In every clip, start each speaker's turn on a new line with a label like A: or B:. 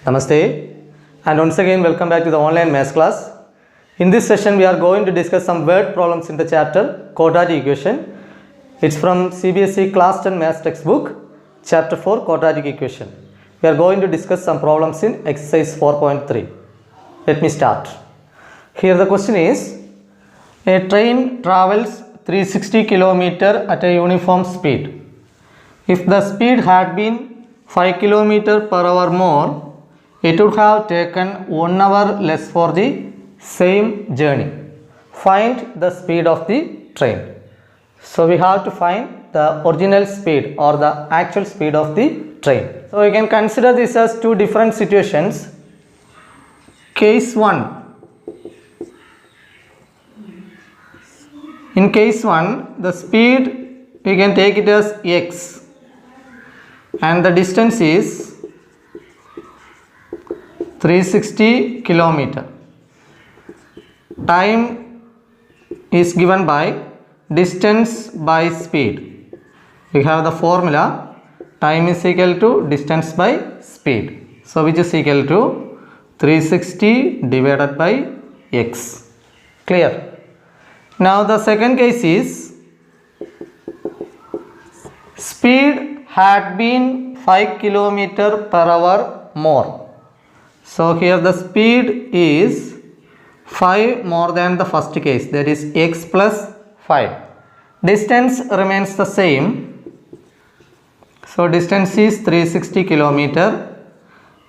A: Namaste, and once again welcome back to the online maths class. In this session we are going to discuss some word problems in the chapter quadratic equation. It's from CBSE class 10 maths textbook, chapter 4 quadratic equation. We are going to discuss some problems in exercise 4.3. Let me start. Here the question is, a train travels 360 km at a uniform speed. If the speed had been 5 km per hour more, it would have taken 1 hour less for the same journey. Find the speed of the train. So we have to find the original speed or the actual speed of the train. So we can consider this as two different situations. Case 1. In case 1, the speed we can take it as x and the distance is 360 km. Time is given by distance by speed. We have the formula time is equal to distance by speed. So which is equal to 360 divided by x. Clear? Now the second case is speed had been 5 km per hour more. So here the speed is 5 more than the first case, that is x plus 5. Distance remains the same. So distance is 360 km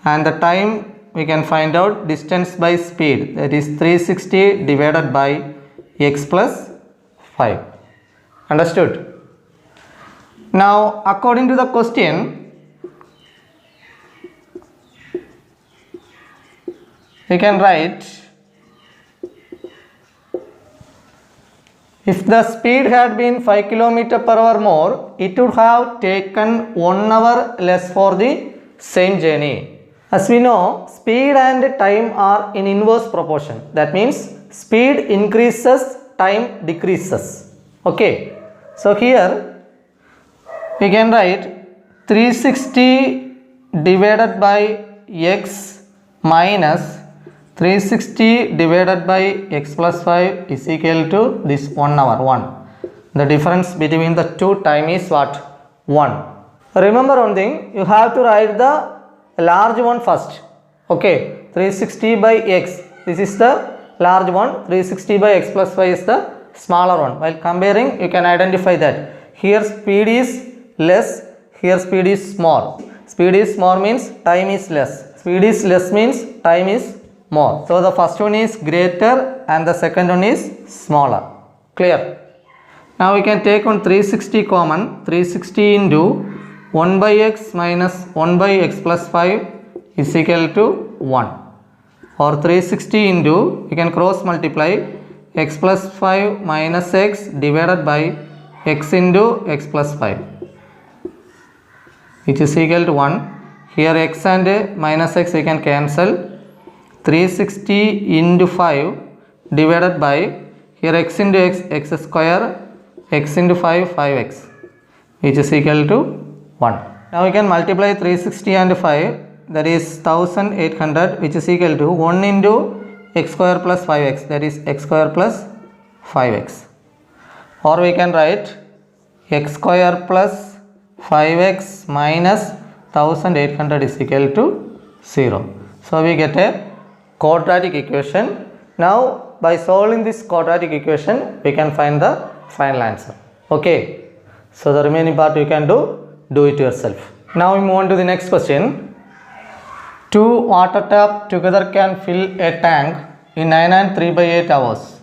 A: and the time we can find out distance by speed, that is 360 divided by x plus 5. Understood? Now according to the question, we can write, if the speed had been 5 km per hour more, it would have taken 1 hour less for the same journey. As we know, speed and time are in inverse proportion. That means speed increases, time decreases. Okay. So here we can write 360 divided by x minus 360 divided by x plus 5 is equal to this 1 hour, 1. The difference between the two time is what? 1. Remember one thing, you have to write the large one first. Okay, 360 by x, this is the large one, 360 by x plus 5 is the smaller one. While comparing, you can identify that. Here speed is less, here speed is small. Speed is small means time is less. Speed is less means time is more. So the first one is greater and the second one is smaller. Clear? Now we can take on 360 common. 360 into 1 by x minus 1 by x plus 5 is equal to 1. Or 360 into, you can cross multiply x plus 5 minus x divided by x into x plus 5, which is equal to 1. Here x and minus x we can cancel. 360 into 5 divided by, here x into x square, x into 5, 5x, which is equal to 1. Now we can multiply 360 and 5, that is 1800, which is equal to 1 into x square plus 5x, that is x square plus 5x. Or we can write x square plus 5x minus 1800 is equal to 0. So we get a quadratic equation. Now by solving this quadratic equation we can find the final answer. Okay, so the remaining part you can do it yourself. Now we move on to the next question. Two water taps together can fill a tank in 9 and 3 by 8 hours.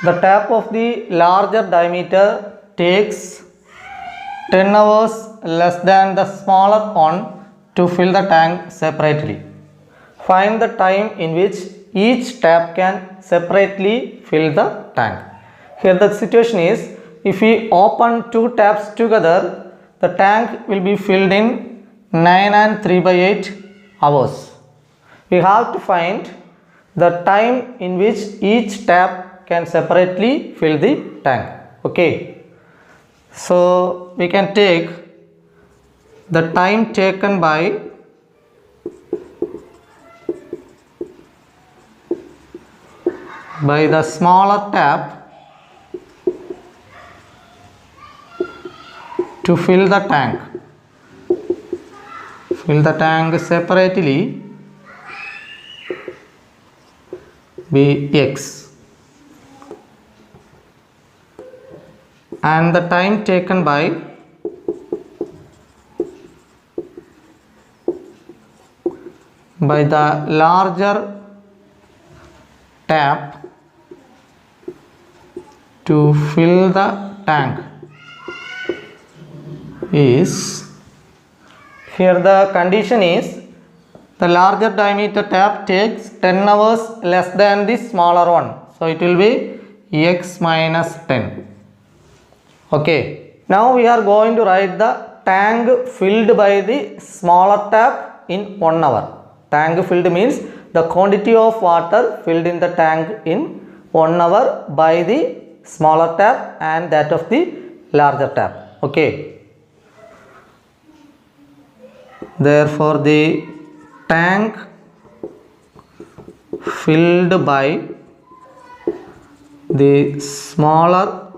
A: The tap of the larger diameter takes 10 hours less than the smaller one to fill the tank separately. Find the time in which each tap can separately fill the tank. Here the situation is, if we open two taps together, the tank will be filled in 9 and 3 by 8 hours. We have to find the time in which each tap can separately fill the tank. Okay. So we can take the time taken by by the smaller tap to fill the tank. Fill the tank separately be x, and the time taken by the larger tap to fill the tank is, here the condition is the larger diameter tap takes 10 hours less than the smaller one. So it will be x minus 10. Okay. Now we are going to write the tank filled by the smaller tap in 1 hour. Tank filled means the quantity of water filled in the tank in 1 hour by the smaller tap and that of the larger tap. Okay. Therefore, the tank filled by the smaller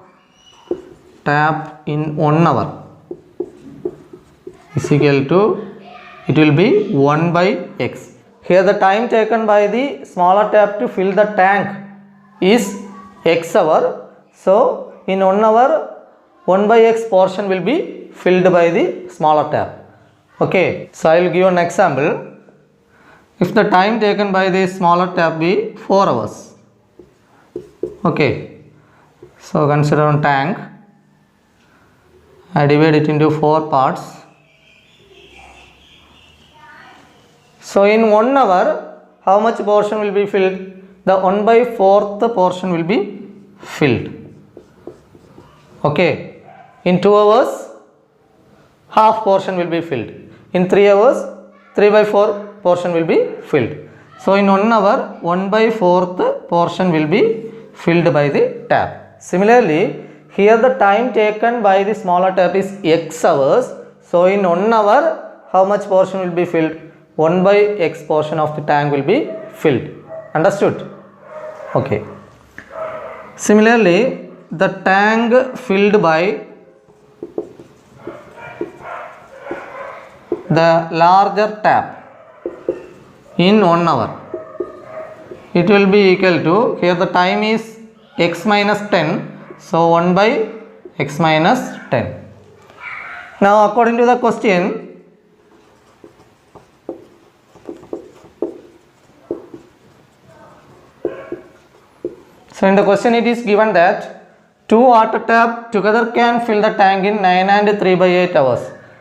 A: tap in 1 hour is equal to, it will be 1 by x. Here the time taken by the smaller tap to fill the tank is x hour. So in 1 hour 1 by x portion will be filled by the smaller tap. Okay. So I will give an example. If the time taken by the smaller tap be 4 hours. Okay. So consider one tank. I divide it into 4 parts. So in 1 hour, how much portion will be filled? The 1 by 4th portion will be filled. Okay. In 2 hours, half portion will be filled. In 3 hours, 3 by 4 portion will be filled. So in 1 hour, 1 by 4th portion will be filled by the tap. Similarly, here the time taken by the smaller tap is x hours. So in 1 hour, how much portion will be filled? 1 by x portion of the tank will be filled. Understood? Okay. Similarly, the tank filled by the larger tap in 1 hour, it will be equal to, here the time is x minus 10. So 1 by x minus 10. Now according to the question, so in the question it is given that 2 water tap together can fill the tank in 9 and 3 by 8 hours.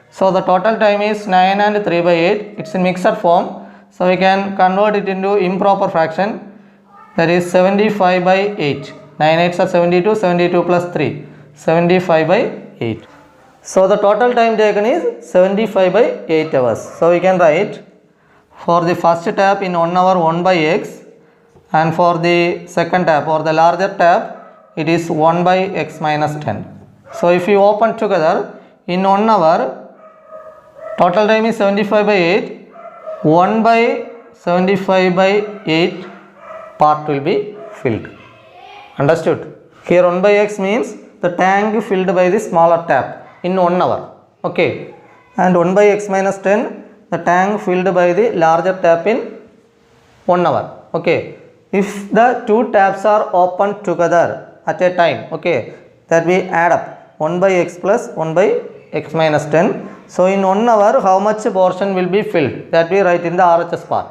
A: So the total time is 9 and 3 by 8. It's in mixed form. So we can convert it into improper fraction, that is 75 by 8. 9 8s are 72, 72 plus 3, 75 by 8. So the total time taken is 75 by 8 hours. So we can write for the first tap in 1 hour 1 by x, and for the second tap or the larger tap it is 1 by x minus 10. So if you open together, in 1 hour total time is 75 by 8, 1 by 75 by 8 part will be filled. Understood? Here 1 by x means the tank filled by the smaller tap in 1 hour. Okay. And 1 by x minus 10, the tank filled by the larger tap in 1 hour. Okay. If the two taps are opened together at a time, okay, that we add up 1 by x plus 1 by x minus 10. So in 1 hour, how much portion will be filled? That we write in the RHS part.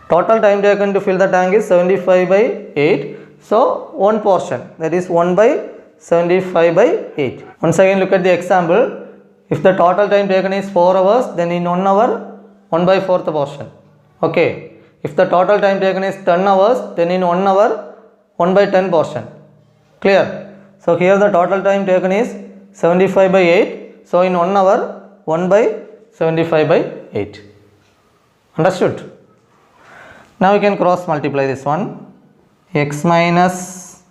A: Total time taken to fill the tank is 75 by 8. So one portion, that is 1 by 75 by 8. Once again look at the example. If the total time taken is 4 hours, then in 1 hour 1 by 4th portion. Okay. If the total time taken is 10 hours, then in 1 hour 1 by 10 portion. Clear? So here the total time taken is 75 by 8. So in 1 hour 1 by 75 by 8. Understood? Now we can cross multiply this one. X minus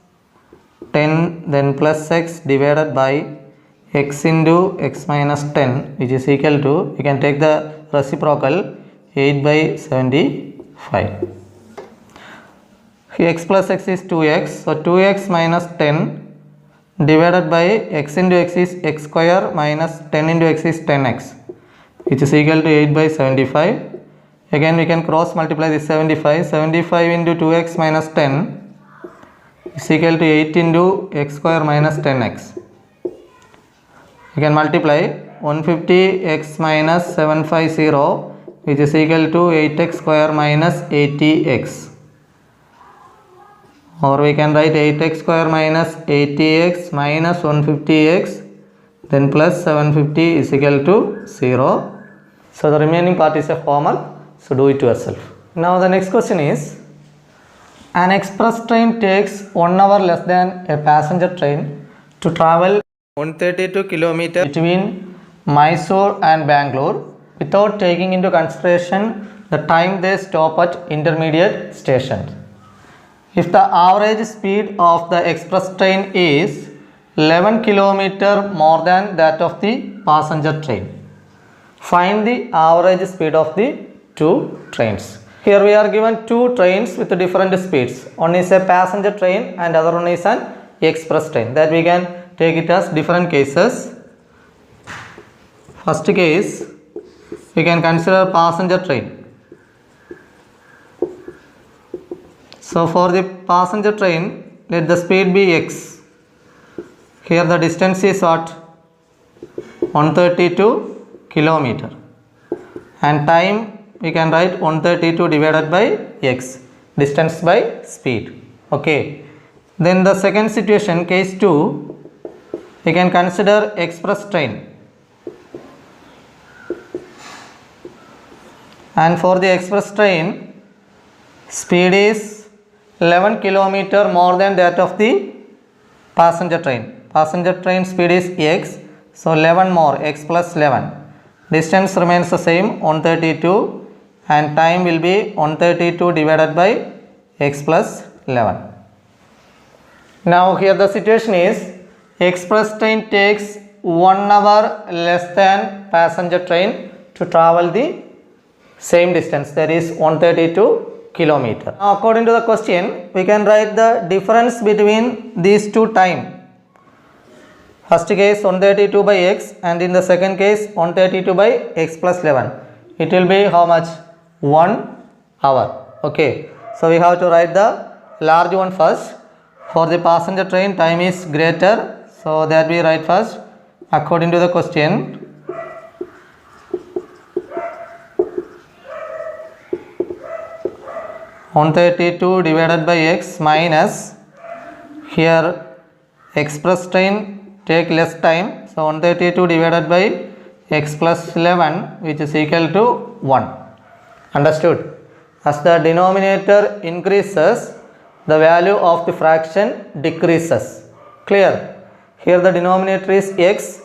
A: 10 then plus x divided by x into x minus 10, which is equal to, we can take the reciprocal, 8 by 75. Here x plus x is 2x, so 2x minus 10 divided by x into x is x square minus 10 into x is 10x, which is equal to 8 by 75. Again we can cross multiply this 75. 75 into 2x minus 10 is equal to 8 into x square minus 10x. You can multiply 150x minus 750, which is equal to 8x square minus 80x. Or we can write 8x square minus 80x minus 150x, then plus 750 is equal to 0. So the remaining part is a homework, so do it yourself. Now the next question is, an express train takes 1 hour less than a passenger train to travel 132 km between Mysore and Bangalore without taking into consideration the time they stop at intermediate stations. If the average speed of the express train is 11 km more than that of the passenger train, find the average speed of the two trains. Here we are given two trains with different speeds. One is a passenger train and other one is an express train. That we can take it as different cases. First case, we can consider passenger train. So for the passenger train, let the speed be x. Here the distance is what? 132 km. And time we can write 132 divided by x. Distance by speed. Okay. Then the second situation, case 2, we can consider express train. And for the express train, speed is 11 km more than that of the passenger train. Passenger train speed is x, so 11 more, x plus 11. Distance remains the same, 132, and time will be 132 divided by x plus 11. Now here the situation is, express train takes 1 hour less than passenger train to travel the same distance, that is 132 km. Now according to the question, we can write the difference between these two time. First case 132 by x, and in the second case 132 by x plus 11. It will be how much? 1 hour. Okay. So we have to write the large one first. For the passenger train, time is greater, so that we write first according to the question. (132) divided by x minus, here express train take less time, so 132 divided by x plus 11, which is equal to 1. Understood? As the denominator increases, the value of the fraction decreases. Clear? Here the denominator is x,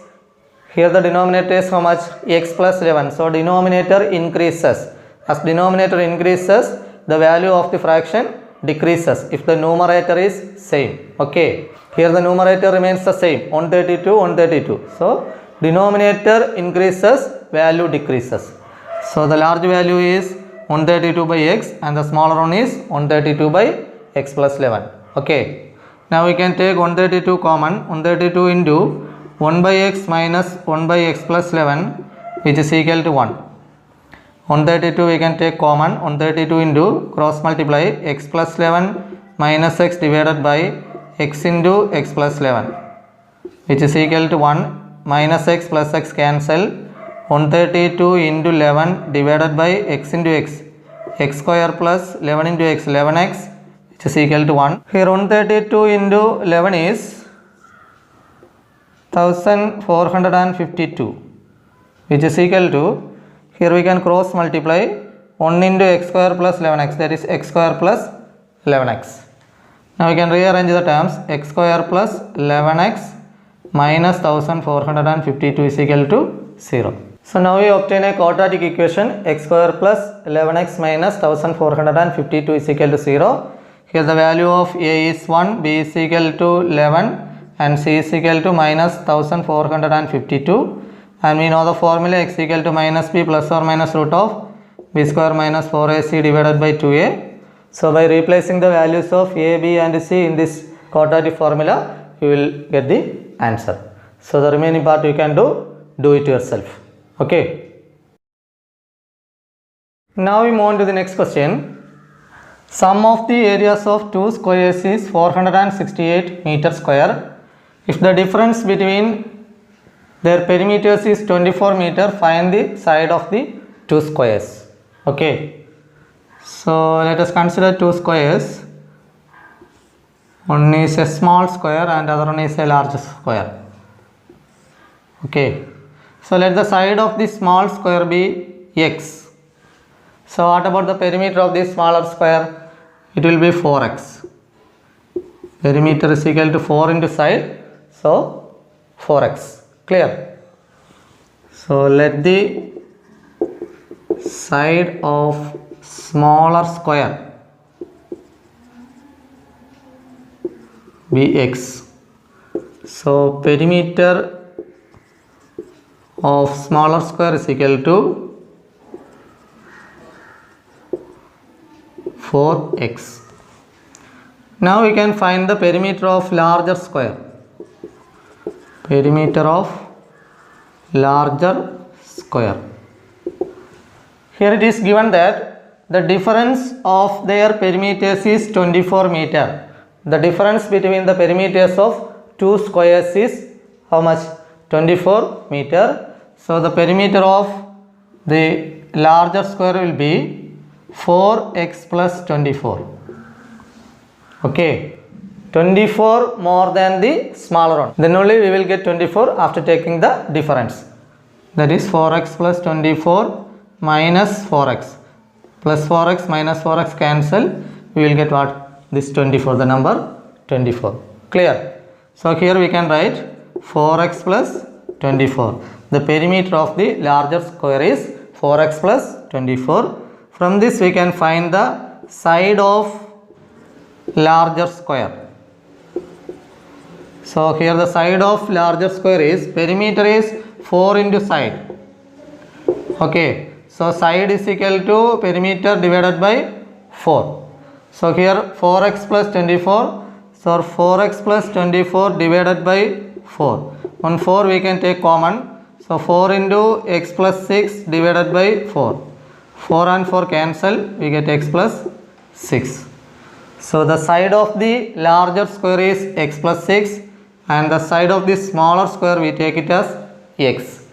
A: here the denominator is how much? X plus 11. So denominator increases. As denominator increases, the value of the fraction decreases if the numerator is same. Okay. Here the numerator remains the same, 132, 132. So denominator increases, value decreases. So the large value is 132 by x and the smaller one is 132 by x plus 11. Okay. Now we can take 132 common. 132 into 1 by x minus 1 by x plus 11, which is equal to 1. 132 we can take common. 132 into cross multiply x plus 11 minus x divided by x into x plus 11, which is equal to 1. Minus x plus x cancel. 132 into 11 divided by x into x. X square plus 11 into x, 11x, which is equal to 1. Here 132 into 11 is 1452, which is equal to, here we can cross multiply 1 into x square plus 11x, that is x square plus 11x. Now we can rearrange the terms. X square plus 11x minus 1452 is equal to 0. So now we obtain a quadratic equation, x square plus 11x minus 1452 is equal to 0. Here the value of a is 1, b is equal to 11 and c is equal to minus 1452. And we know the formula, x equal to minus b plus or minus root of b square minus 4ac divided by 2a. So by replacing the values of A, B and C in this quadratic formula, you will get the answer. So the remaining part you can do it yourself. Okay. Now we move on to the next question. Sum of the areas of two squares is 468 meter square. If the difference between their perimeters is 24 meter, find the side of the two squares. Okay. So let us consider two squares. One is a small square and other one is a large square. Okay. So let the side of the small square be x. So what about the perimeter of this smaller square? It will be 4x. Perimeter is equal to 4 into side. So 4x. Clear? So let the side of smaller square be x. So perimeter of smaller square is equal to 4x. Now we can find the perimeter of larger square. Perimeter of larger square. Here it is given that the difference of their perimeters is 24 meter. The difference between the perimeters of two squares is how much? 24 meter. So the perimeter of the larger square will be 4x plus 24. Okay, 24 more than the smaller one. Then only we will get 24 after taking the difference. That is 4x plus 24 minus 4x. Plus 4x minus 4x cancel. We will get what? This 24, the number 24. Clear? So here we can write 4x plus 24. The perimeter of the larger square is 4x plus 24. From this we can find the side of larger square. So here the side of larger square is, perimeter is 4 into side. Okay. So side is equal to perimeter divided by 4. So here 4x plus 24. So 4x plus 24 divided by 4. On 4 we can take common. So 4 into x plus 6 divided by 4. 4 and 4 cancel, we get x plus 6. So the side of the larger square is x plus 6 and the side of the smaller square we take it as x.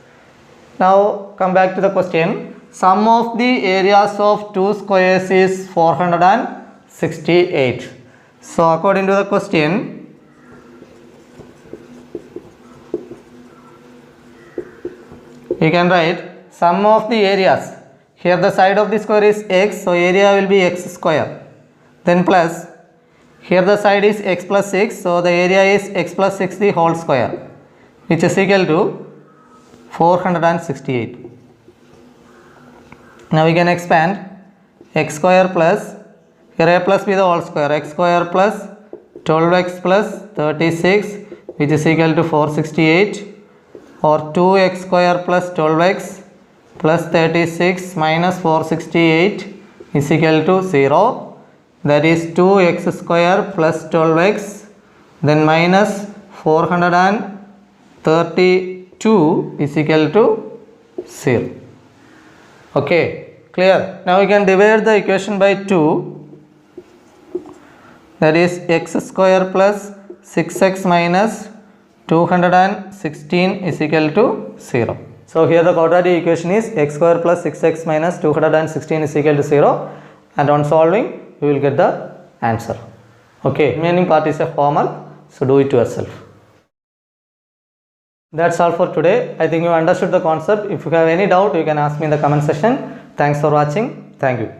A: Now come back to the question. Sum of the areas of two squares is 468. So according to the question, you can write sum of the areas. Here the side of the square is x, so area will be x square. Then plus, here the side is x plus 6, so the area is x plus 6 the whole square, which is equal to 468. Now we can expand x square plus, here a plus b the whole square, x square plus 12x plus 36, which is equal to 468, or 2x square plus 12x plus 36 minus 468 is equal to 0. That is 2x square plus 12x, then minus 432 is equal to 0. Okay, clear? Now we can divide the equation by 2. That is x square plus 6x minus 216 is equal to 0. So here the quadratic equation is x square plus 6x minus 216 is equal to 0, and on solving you will get the answer. Okay, remaining part is a homework, so do it yourself. That's all for today. I think you understood the concept. If you have any doubt, you can ask me in the comment section. Thanks for watching. Thank you.